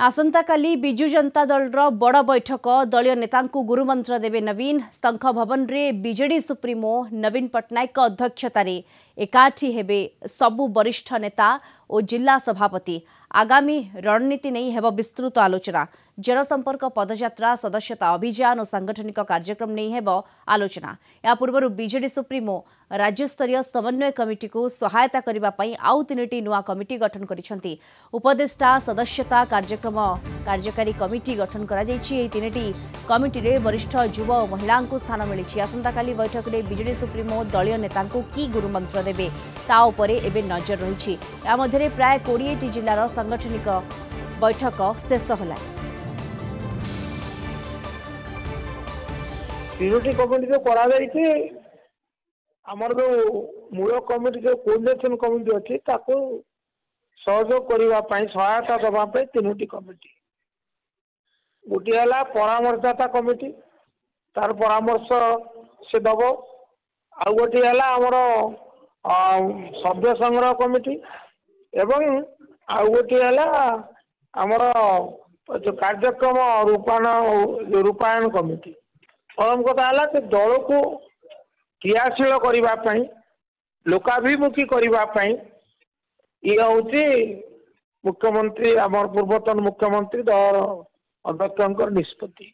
आसंता काली बिजु जनता दल बड़ बैठक दलीय नेता गुरुमंत्र देवे नवीन शंख भवन रे बीजेडी सुप्रीमो नवीन पट्टनायक अध्यक्षतार एकाठी हेबे सबु वरिष्ठ नेता और जिला सभापति आगामी रणनीति नहीं हेब विस्तृत आलोचना जनसंपर्क पदयात्रा सदस्यता अभियान और सांगठनिक कार्यक्रम नहीं हेब आलोचना। या पूर्व बीजेडी सुप्रीमो राज्यस्तरीय समन्वय कमिटी को सहायता करने आउ 3टी नुआ कमिटी गठन करिसेंती। उपदेष्टा सदस्यता कार्यक्रम कार्यकारी कमिटी गठन करा जायछि। एही 3टी कमिटी रे वरिष्ठ युवा और महिला को स्थान मिली। आसंता काली बैठक रे बीजेडी सुप्रीमो दलीय नेता की गुरुमंत्र देवे ता उपरे एबे नजर रही। या मध्यरे प्राय 20टी जिलार सांगठनिक बैठक शेष होला। 3टी कमिटी जो करा जायछि हमर जो मूल कमिटी जो कोऑर्डिनेशन कमिटी अछि ताको सहयोग करिवा पई सहायता दबा पे 3टी कमिटी गोटी हला परामर्शदाता कमिटी तार परामर्श से दबो आ गोटी हला हमर शब्द संग्रह कमिटी एवं आ गोटी हला हमर जो कार्यक्रम रूपायन कमिटी। परम कथा हला कि दल को क्रियाशील करिवा पई लोकाभिमुखी करिवा पई ये होची मुख्यमंत्री आमर पूर्वतन मुख्यमंत्री दल अध्यक्षकर निष्पत्ति।